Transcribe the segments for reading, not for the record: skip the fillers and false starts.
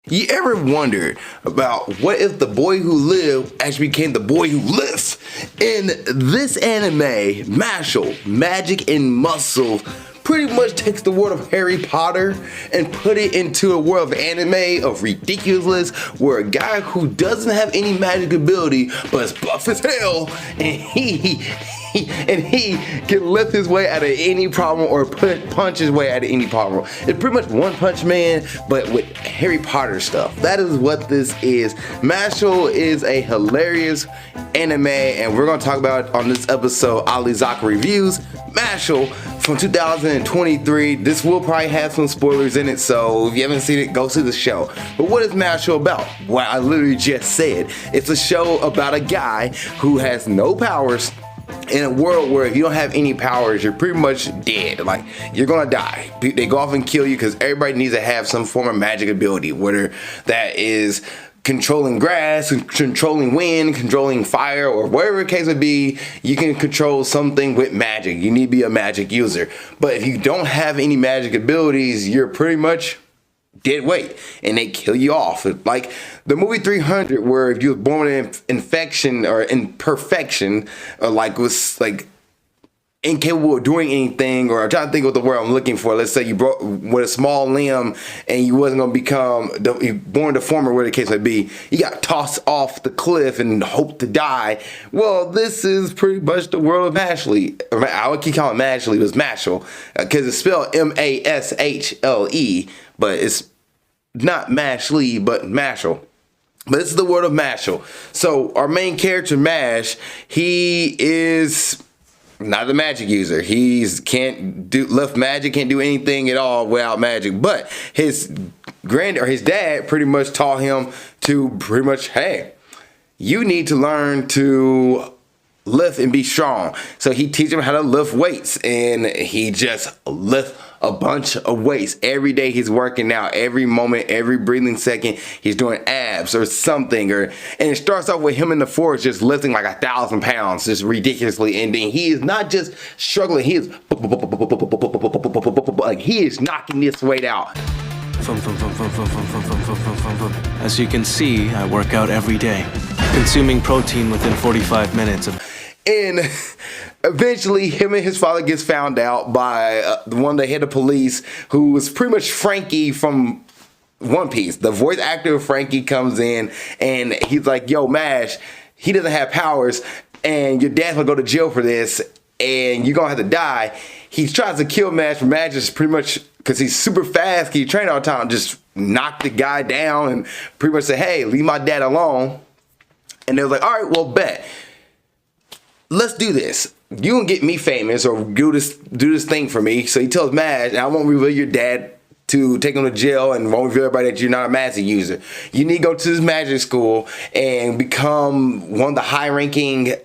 You ever wondered about what if the boy who lived actually became the boy who lives? In this anime, Mashle, Magic and Muscle, pretty much takes the world of Harry Potter and put it into a world of anime, of ridiculousness, where a guy who doesn't have any magic ability but is buff as hell, and he can lift his way out of any problem or punch his way out of any problem. It's pretty much One Punch Man, but with Harry Potter stuff. That is what this is. Mashle is a hilarious anime, and we're going to talk about on this episode, Ali Zakka Reviews, Mashle from 2023. This will probably have some spoilers in it, so if you haven't seen it, go see the show. But what is Mashle about? Well, I literally just said. It's a show about a guy who has no powers, in a world where if you don't have any powers, you're pretty much dead. Like, you're gonna die. They go off and kill you because everybody needs to have some form of magic ability, whether that is controlling grass, controlling wind, controlling fire, or whatever the case would be. You can control something with magic. You need to be a magic user. But if you don't have any magic abilities, you're pretty much dead weight, and they kill you off. Like the movie 300, where if you were born with infection or imperfection, or like was like incapable of doing anything, or I'm trying to think of the word I'm looking for. Let's say you broke with a small limb and you wasn't gonna become born deformed, or whatever the case may be. You got tossed off the cliff and hope to die. Well, this is pretty much the world of Mashle. I would keep calling it Mashle. It was Mashle because it's spelled Mashle, but it's not Mashle, but Mashle. But this is the world of Mashle. So our main character, Mash, he is not a magic user. Can't lift magic, can't do anything at all without magic. But his dad pretty much taught him to pretty much, hey, you need to learn to lift and be strong. So he teaches him how to lift weights, and he just lift a bunch of weights every day. He's working out every moment, every breathing second. He's doing abs or something, and it starts off with him in the forest just lifting like 1,000 pounds, just ridiculously. And then he is not just struggling; he is like he is knocking this weight out. As you can see, I work out every day, consuming protein within 45 minutes of. And eventually, him and his father gets found out by one of the head of police, who was pretty much Frankie from One Piece. The voice actor of Frankie comes in, and he's like, yo, Mash, he doesn't have powers, and your dad's gonna go to jail for this, and you're gonna have to die. He tries to kill Mash, but Mash is pretty much, because he's super fast, he train all the time, just knock the guy down and pretty much say, hey, leave my dad alone. And they was like, all right, well, bet. Let's do this. You gonna get me famous, or do this thing for me. So he tells Mash, I won't reveal your dad to take him to jail, and won't reveal everybody that you're not a magic user. You need to go to this magic school and become one of the high-ranking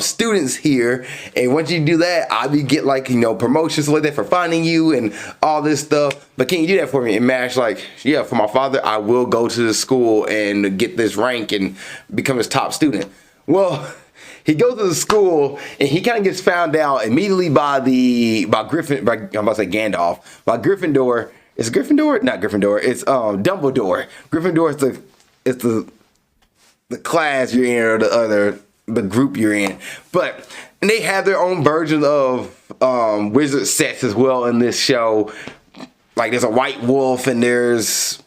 students here. And once you do that, I'll be get like, promotions like that for finding you and all this stuff. But can you do that for me? And Mash like, yeah, for my father, I will go to the school and get this rank and become his top student. Well, he goes to the school, and he kind of gets found out immediately by I'm about to say Gandalf, by Gryffindor. Is it Gryffindor? Not Gryffindor. It's Dumbledore. Gryffindor is the class you're in, or the group you're in. But and they have their own versions of wizard sets as well in this show. Like there's a white wolf, and there's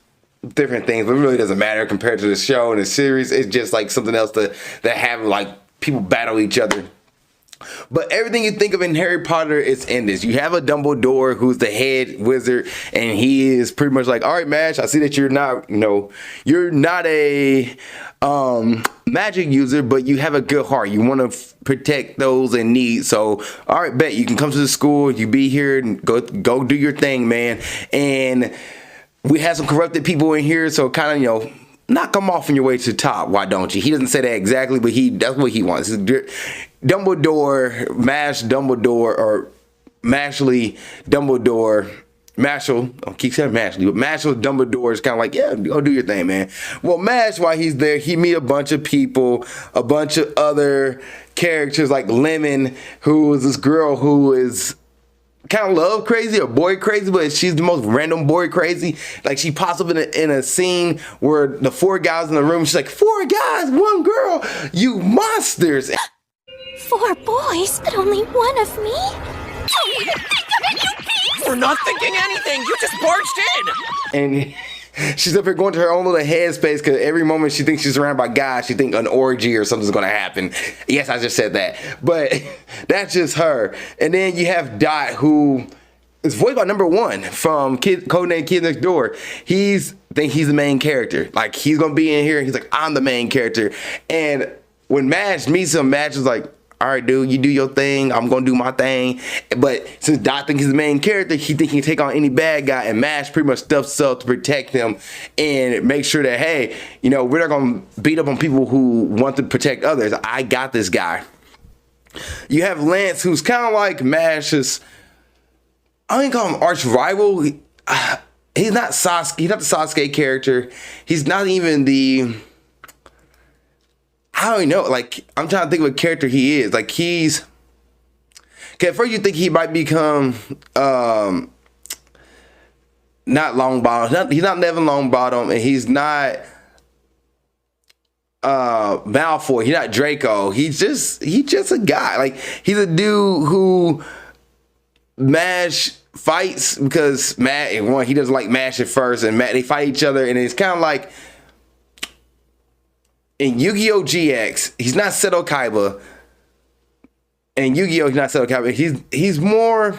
different things, but it really doesn't matter compared to the show and the series. It's just like something else that have like people battle each other. But everything you think of in Harry Potter is in this. You have a Dumbledore who's the head wizard, and he is pretty much like, all right, Mash, I see that you're not, you're not a magic user, but you have a good heart. You want to protect those in need. So, all right, bet you can come to the school. You be here and go do your thing, man. And we have some corrupted people in here, so kind of, knock him off on your way to the top. Why don't you? He doesn't say that exactly, but that's what he wants. Dumbledore, Mashle, Dumbledore, Mashle. I keep saying Mashle, but Mashle, Dumbledore is kind of like, yeah, go do your thing, man. Well, Mash, while he's there, he meet a bunch of people, a bunch of other characters like Lemon, who is this girl who is kind of love crazy or boy crazy, but she's the most random boy crazy. Like she pops up in a scene where the 4 guys in the room, she's like, 4 guys, 1 girl, you monsters. 4 boys, but only 1 of me? Don't even think of it, you piece! We're not thinking anything, you just barged in! And she's up here going to her own little headspace because every moment she thinks she's surrounded by guys, she thinks an orgy or something's going to happen. Yes, I just said that. But that's just her. And then you have Dot, who is voiced by number 1 from Codename Kids Next Door. He's the main character. Like, he's going to be in here. He's like, I'm the main character. And when Mash meets him, Mash is like, all right, dude, you do your thing. I'm going to do my thing. But since Dot thinks he's the main character, he thinks he can take on any bad guy. And Mash pretty much stuffs up to protect him and make sure that, hey, you know, we're not going to beat up on people who want to protect others. I got this guy. You have Lance, who's kind of like Mash's, I don't call him arch rival. He's not Sasuke. He's not the Sasuke character. He's not even the... I don't know. Like, I'm trying to think of a character he is. Like, he's... Okay, at first you think he might become... not Longbottom. He's not Nevin Longbottom. And he's not... Malfoy. He's not Draco. He's just a guy. Like, he's a dude who... Mash fights because he doesn't like Mash at first. And they fight each other. And it's kind of like... In Yu-Gi-Oh! GX, he's not Seto Kaiba. In Yu-Gi-Oh! He's not Seto Kaiba. He's more...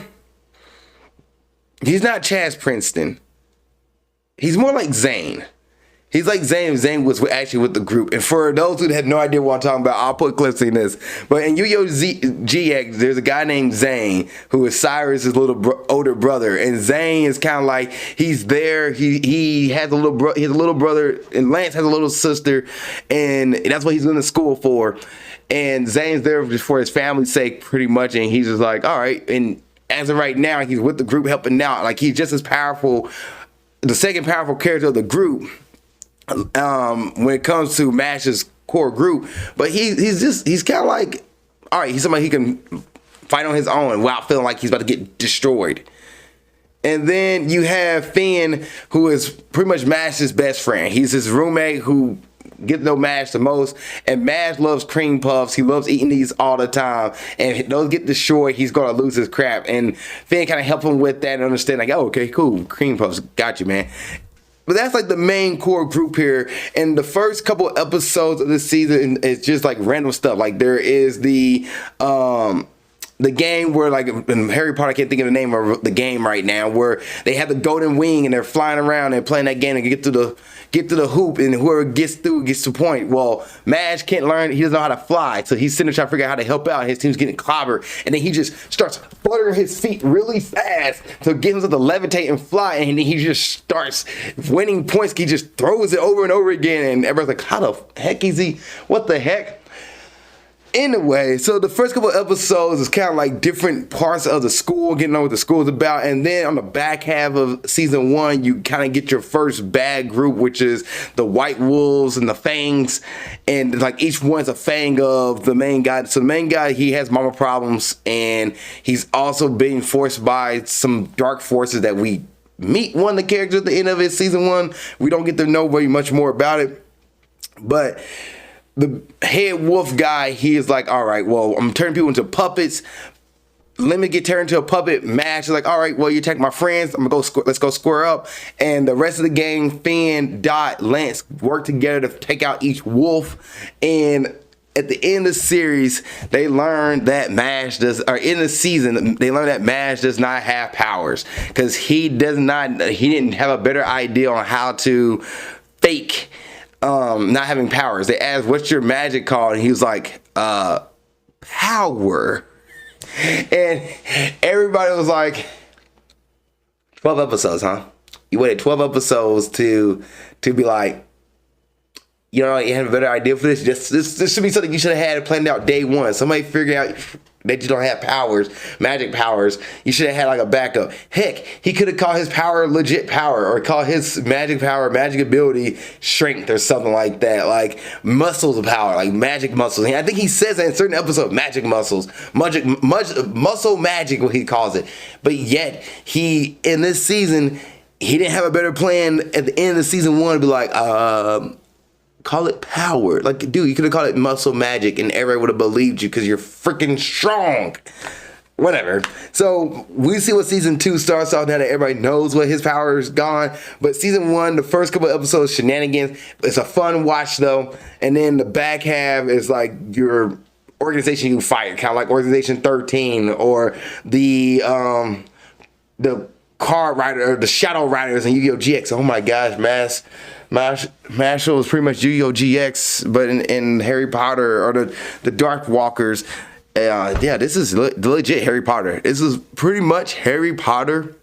He's not Chaz Princeton. He's more like Zane. He's like Zane. Zane was actually with the group. And for those who had no idea what I'm talking about, I'll put clips in this. But in Yu-Gi-Oh! GX, there's a guy named Zane who is Cyrus' little older brother. And Zane is kind of like, he's there. He has a little brother, and Lance has a little sister. And that's what he's going to school for. And Zane's there just for his family's sake, pretty much. And he's just like, all right. And as of right now, he's with the group helping out. Like, he's just as powerful, the second powerful character of the group. When it comes to Mash's core group, but he's kind of like, all right, he's somebody he can fight on his own without feeling like he's about to get destroyed. And then you have Finn, who is pretty much Mash's best friend. He's his roommate who gets to know Mash the most, and Mash loves cream puffs. He loves eating these all the time, and if those get destroyed, he's gonna lose his crap. And Finn kind of help him with that and understand, like, oh, okay, cool, cream puffs, got you, man. But that's like the main core group here. And the first couple episodes of this season is just like random stuff. Like, there is the game where, like, in Harry Potter, I can't think of the name of the game right now, where they have the golden wing and they're flying around and playing that game and get to the hoop, and whoever gets through gets to point. Well, Mash can't learn. He doesn't know how to fly, so he's sitting there trying to figure out how to help out. His team's getting clobbered, and then he just starts fluttering his feet really fast to get him to levitate and fly, and then he just starts winning points. He just throws it over and over again, and everybody's like, how the heck is he? What the heck? Anyway, so the first couple episodes is kind of like different parts of the school, getting to know what the school is about. And then on the back half of season 1, you kind of get your first bad group, which is the White Wolves and the Fangs. And like each one's a Fang of the main guy. So the main guy, he has mama problems, and he's also being forced by some dark forces that we meet one of the characters at the end of it, season 1. We don't get to know very much more about it. But the head wolf guy, he is like, all right, well, I'm turning people into puppets. Let me get turned into a puppet. Mash is like, all right, well, you attack my friends. I'm gonna go. Let's go square up. And the rest of the gang, Finn, Dot, Lance, work together to take out each wolf. And at the end of the series, they learn that Mash does, or in the season, they learn that Mash does not have powers because he didn't have a better idea on how to fake not having powers. They asked, what's your magic called? And he was like, power. And everybody was like, 12 episodes, huh? You waited 12 episodes to be like, you know, you have a better idea for this. This should be something you should have had planned out day one. Somebody figure out that you don't have powers, magic powers. You should have had like a backup. Heck, he could have called his power legit power, or called his magic power, magic ability strength, or something like that. Like muscles of power, like magic muscles. And I think he says that in certain episodes, magic muscles, muscle magic, what he calls it. But yet he, in this season, he didn't have a better plan at the end of season 1 to be like, call it power. Like, dude, you could have called it muscle magic and everyone would have believed you because you're freaking strong. Whatever. So we see what season 2 starts off now that everybody knows what his power is gone. But season 1, the first couple episodes, shenanigans. It's a fun watch though. And then the back half is like your organization you fight, kind of like Organization 13 or the Card Rider, or the Shadow Riders and Yu-Gi-Oh! GX. Oh my gosh, Mashle is pretty much Yu-Gi-Oh! GX, but in Harry Potter, or the Dark Walkers. Yeah, this is legit Harry Potter. This is pretty much Harry Potter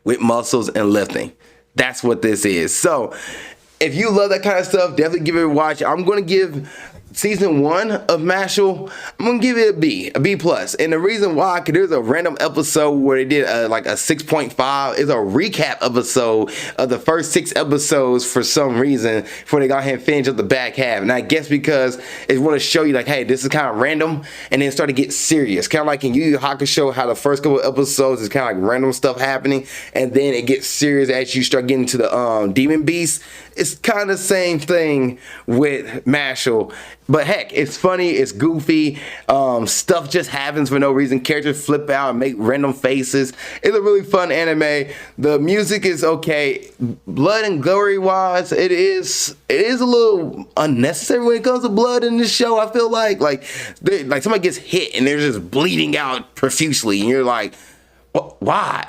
with muscles and lifting. That's what this is. So if you love that kind of stuff, definitely give it a watch. I'm going to give season 1 of Mashle, I'm gonna give it a B plus. And the reason why, because there's a random episode where they did like a 6.5. It's a recap episode of the first 6 episodes for some reason before they go ahead and finish up the back half. And I guess because it want to show you like, hey, this is kind of random, and then start to get serious. Kind of like in Yu Yu Hakusho, how the first couple of episodes is kind of like random stuff happening, and then it gets serious as you start getting to the Demon Beast. It's kind of the same thing with Mashle. But heck, it's funny, it's goofy, stuff just happens for no reason, characters flip out and make random faces. It's a really fun anime. The music is okay. Blood and glory wise, it is a little unnecessary when it comes to blood in this show. I feel like somebody gets hit and they're just bleeding out profusely, and you're like, why?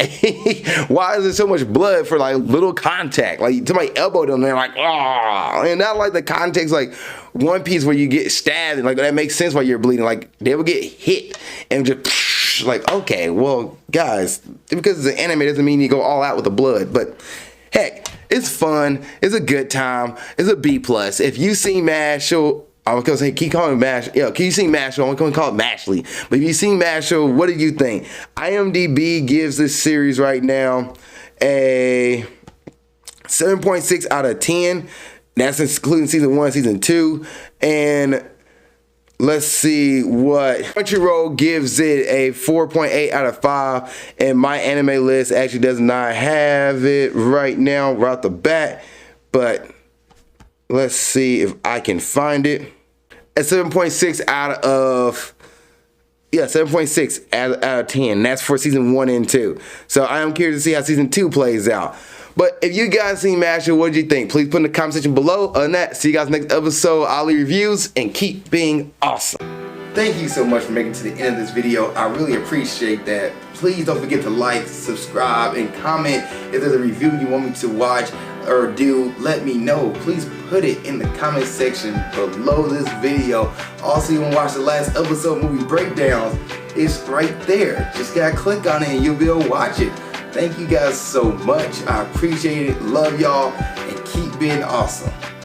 Why is there so much blood for like little contact? Like somebody elbowed them, they're like, oh, and not like the context like One Piece where you get stabbed and like that makes sense why you're bleeding. Like they will get hit and just like, okay, well, guys, because it's an anime doesn't mean you go all out with the blood. But heck, it's fun. It's a good time. It's a B plus. If you see Mashle, I was gonna say, keep calling it Mashle. Yeah, can you see Mashle? I'm gonna call it Mashle. But if you see Mashle, what do you think? IMDb gives this series right now a 7.6 out of 10. That's including season 1, season 2. And let's see what Crunchyroll gives it a 4.8 out of 5. And my anime list actually does not have it right now, right off the bat. But let's see if I can find it. At 7.6 out of 7.6 out of 10. That's for season 1 and 2. So I am curious to see how season 2 plays out. But if you guys seen Mashle, what did you think? Please put in the comment section below. Other than that, see you guys next episode. Ali Reviews, and keep being awesome. Thank you so much for making it to the end of this video. I really appreciate that. Please don't forget to like, subscribe, and comment. If there's a review you want me to watch or do, let me know. Please put it in the comment section below this video. Also, you want to watch the last episode movie breakdowns, it's right there. Just gotta click on it and you'll be able to watch it. Thank you guys so much. I appreciate it. Love y'all, and keep being awesome.